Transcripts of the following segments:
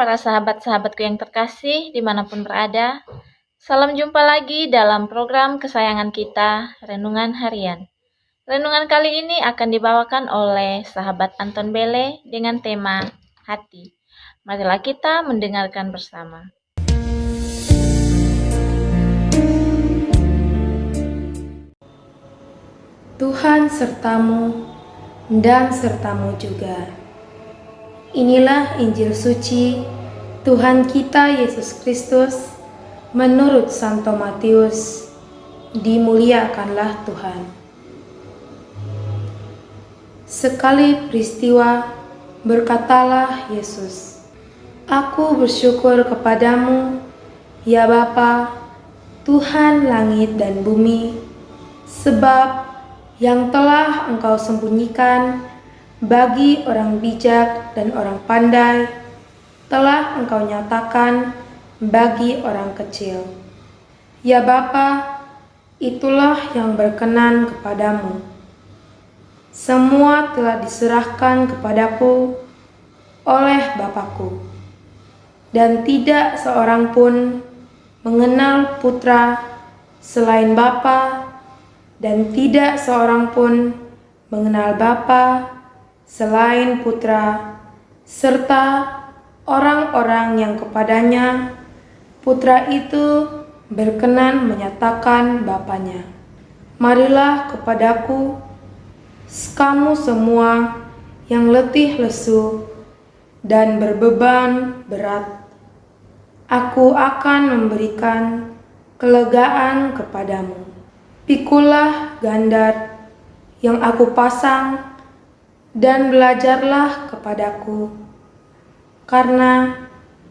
para sahabat-sahabatku yang terkasih dimanapun berada. Salam jumpa lagi dalam program kesayangan kita, Renungan Harian. Renungan kali ini akan dibawakan oleh sahabat Anton Bele dengan tema Hati. Marilah kita mendengarkan bersama. Tuhan sertamu dan sertamu juga. Inilah Injil suci Tuhan kita Yesus Kristus menurut Santo Matius. Dimuliakanlah Tuhan. Sekali peristiwa berkatalah Yesus, "Aku bersyukur kepadamu, ya Bapa, Tuhan langit dan bumi, sebab yang telah Engkau sembunyikan bagi orang bijak dan orang pandai, telah Engkau nyatakan bagi orang kecil. Ya Bapa, itulah yang berkenan kepadamu. Semua telah diserahkan kepadaku oleh Bapakku, dan tidak seorang pun mengenal Putra selain Bapa, dan tidak seorang pun mengenal Bapa selain Putra, serta orang-orang yang kepadanya Putra itu berkenan menyatakan Bapanya. Marilah kepadaku, kamu semua yang letih lesu dan berbeban berat. Aku akan memberikan kelegaan kepadamu. Pikulah gandar yang aku pasang dan belajarlah kepadaku, karena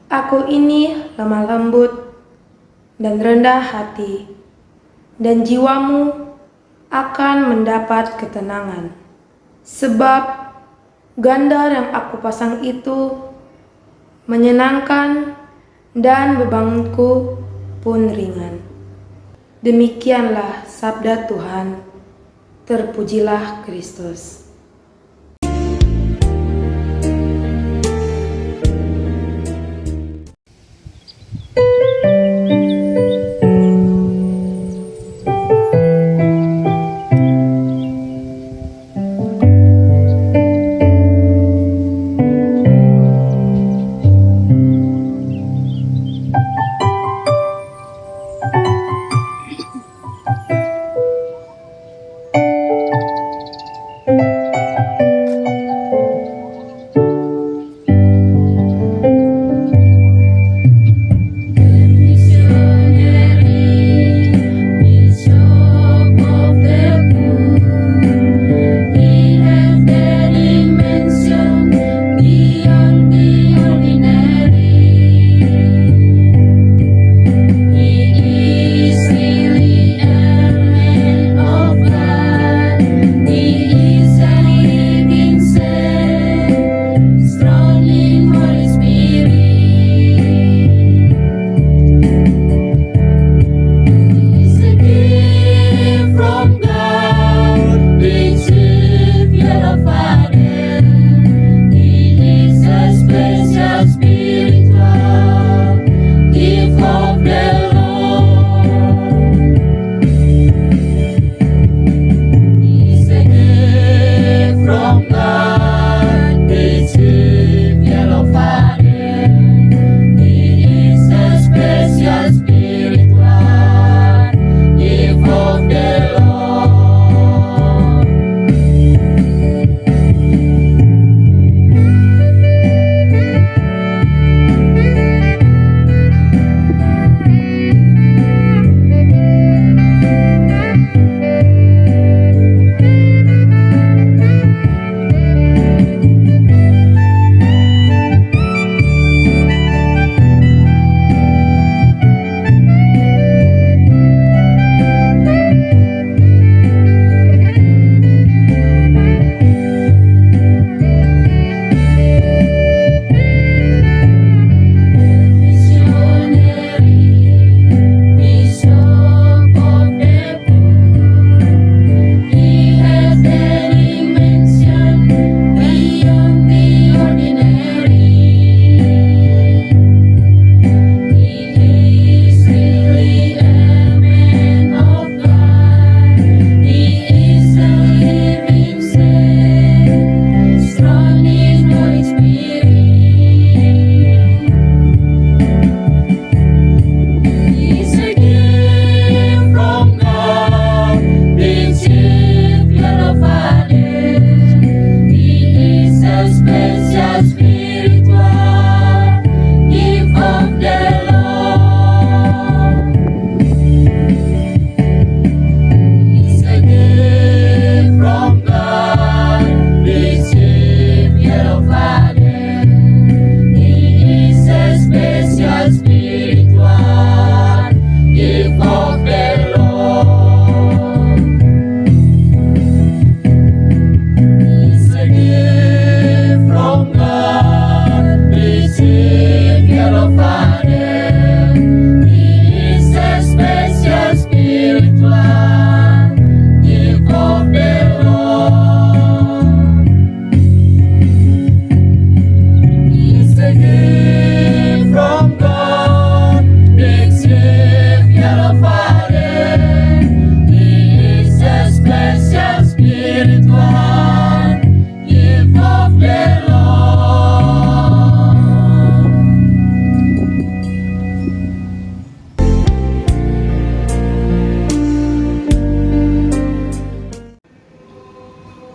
aku ini lemah lembut dan rendah hati, dan jiwamu akan mendapat ketenangan. Sebab gandar yang aku pasang itu menyenangkan dan bebanku pun ringan." Demikianlah sabda Tuhan. Terpujilah Kristus.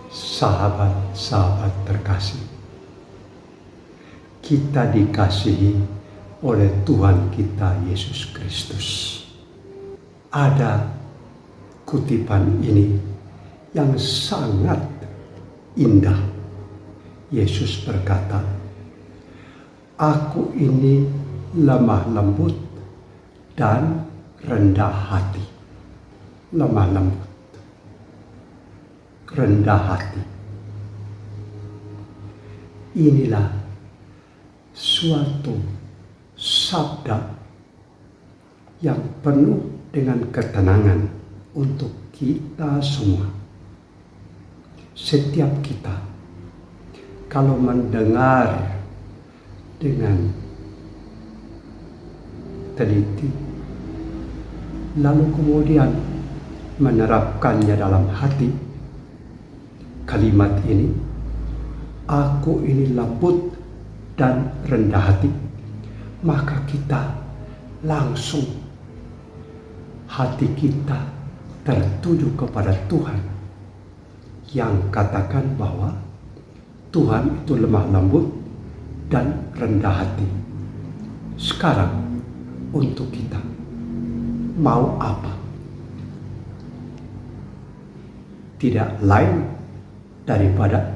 Sahabat-sahabat terkasih, kita dikasihi oleh Tuhan kita Yesus Kristus. Ada kutipan ini yang sangat indah. Yesus berkata, "Aku ini lemah lembut dan rendah hati." Lemah lembut, rendah hati. Inilah suatu sabda yang penuh dengan ketenangan untuk kita semua. Setiap kita kalau mendengar dengan teliti, lalu kemudian menerapkannya dalam hati, kalimat ini, "Aku ini lembut dan rendah hati," maka kita langsung hati kita tertuju kepada Tuhan yang katakan bahwa Tuhan itu lemah lembut dan rendah hati. Sekarang untuk kita mau apa? Tidak lain daripada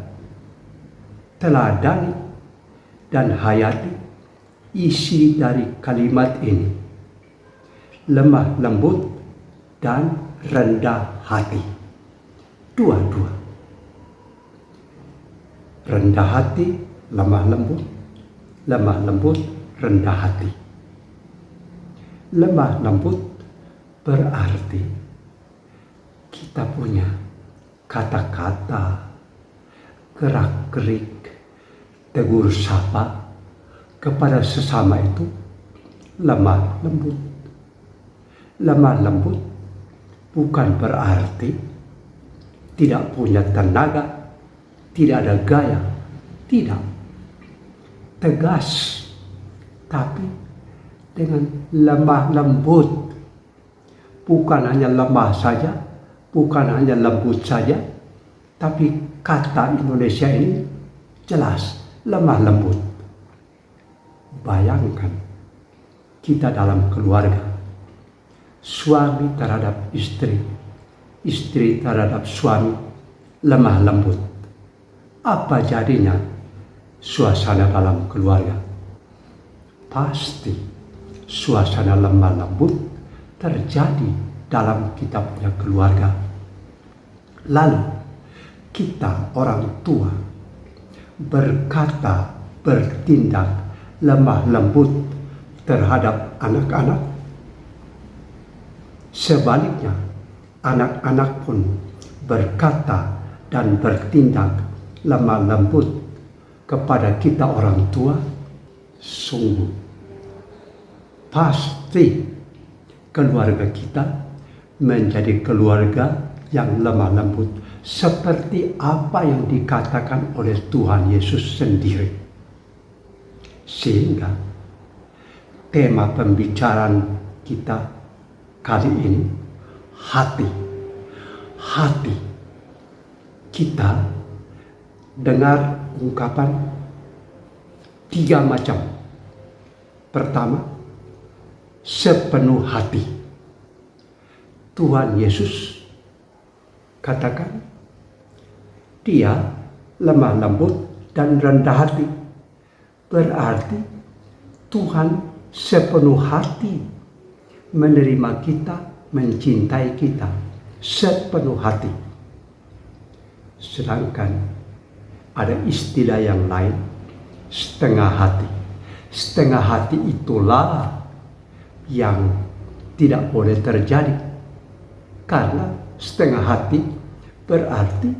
teladani dan hayati isi dari kalimat ini, lemah lembut dan rendah hati. Dua-dua. Rendah hati, lemah lembut, rendah hati. Lemah lembut berarti kita punya kata-kata, gerak-gerik, tegur sapa kepada sesama itu lemah lembut. Lemah lembut bukan berarti tidak punya tenaga, tidak ada gaya, tidak. Tegas, tapi dengan lemah lembut. Bukan hanya lemah saja, bukan hanya lembut saja, tapi kata Indonesia ini jelas, lemah lembut. Bayangkan kita dalam keluarga, suami terhadap istri, istri terhadap suami, lemah lembut. Apa jadinya suasana dalam keluarga? Pasti suasana lemah lembut terjadi dalam kita punya keluarga. Lalu kita orang tua berkata, bertindak lemah lembut terhadap anak-anak. Sebaliknya, anak-anak pun berkata dan bertindak lemah lembut kepada kita orang tua. Sungguh, pasti keluarga kita menjadi keluarga yang lemah lembut, seperti apa yang dikatakan oleh Tuhan Yesus sendiri. Sehingga tema pembicaraan kita kali ini, hati. Hati. Kita dengar ungkapan 3 macam. Pertama, sepenuh hati. Tuhan Yesus katakan dia lemah lembut dan rendah hati. Berarti Tuhan sepenuh hati menerima kita, mencintai kita sepenuh hati. Sedangkan ada istilah yang lain, setengah hati. Setengah hati itulah yang tidak boleh terjadi, karena setengah hati berarti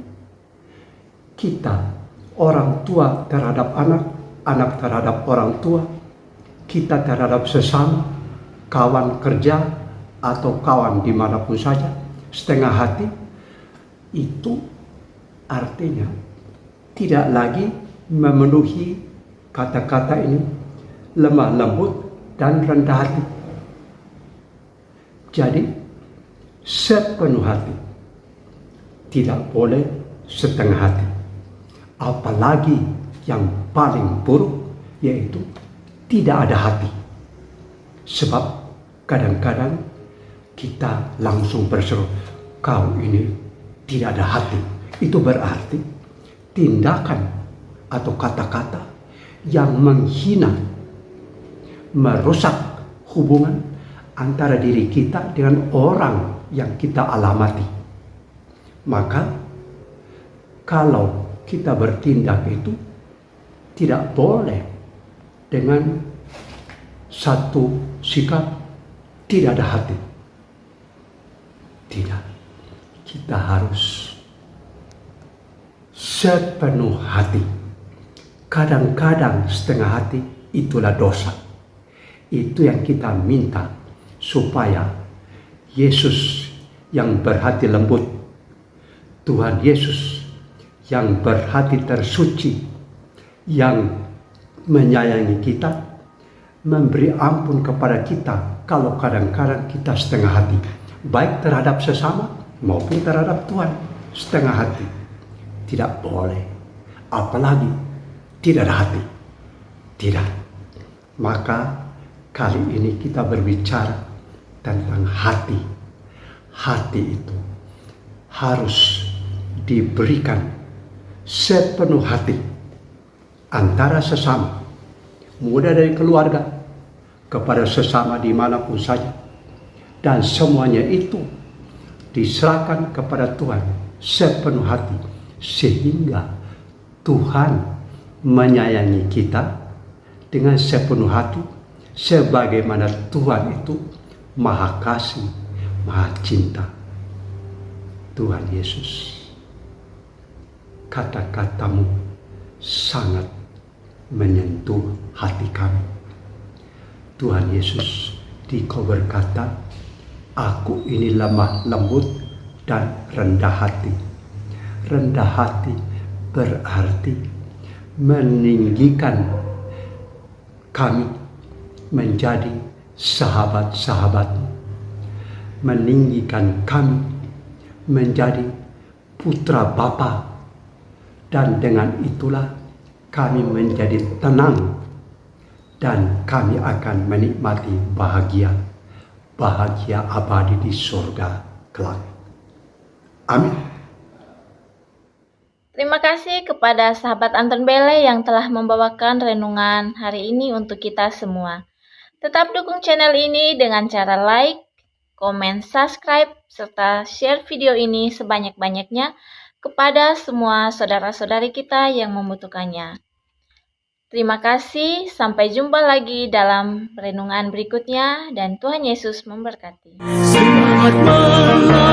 kita orang tua terhadap anak, anak terhadap orang tua, kita terhadap sesama, kawan kerja atau kawan dimanapun saja. Setengah hati itu artinya tidak lagi memenuhi kata-kata ini, lemah lembut dan rendah hati. Jadi sepenuh hati, tidak boleh setengah hati. Apalagi yang paling buruk, yaitu tidak ada hati. Sebab kadang-kadang kita langsung berseru, kau ini tidak ada hati. Itu berarti tindakan atau kata-kata yang menghina, merusak hubungan antara diri kita dengan orang yang kita alamati. Maka kalau kita bertindak itu tidak boleh dengan satu sikap tidak ada hati. Tidak. Kita harus sepenuh hati. Kadang-kadang setengah hati itulah dosa. Itu yang kita minta supaya Yesus yang berhati lembut, Tuhan Yesus yang berhati tersuci, yang menyayangi kita, memberi ampun kepada kita kalau kadang-kadang kita setengah hati, baik terhadap sesama maupun terhadap Tuhan. Setengah hati tidak boleh, apalagi tidak ada hati. Tidak. Maka kali ini kita berbicara tentang hati. Hati itu harus diberikan sepenuh hati antara sesama, mulai dari keluarga kepada sesama dimanapun saja, dan semuanya itu diserahkan kepada Tuhan sepenuh hati, sehingga Tuhan menyayangi kita dengan sepenuh hati, sebagaimana Tuhan itu Maha Kasih, Maha Cinta. Tuhan Yesus, kata-katamu sangat menyentuh hati kami. Tuhan Yesus, Dikau berkata, aku ini lemah lembut dan rendah hati. Rendah hati berarti meninggikan kami menjadi sahabat-sahabatmu, meninggikan kami menjadi putra Bapa, dan dengan itulah kami menjadi tenang dan kami akan menikmati bahagia abadi di surga kelak. Amin. Terima kasih kepada sahabat Anton Bele yang telah membawakan renungan hari ini untuk kita semua. Tetap dukung channel ini dengan cara like, komen, subscribe, serta share video ini sebanyak-banyaknya kepada semua saudara-saudari kita yang membutuhkannya. Terima kasih, sampai jumpa lagi dalam renungan berikutnya, dan Tuhan Yesus memberkati. Selamat malam.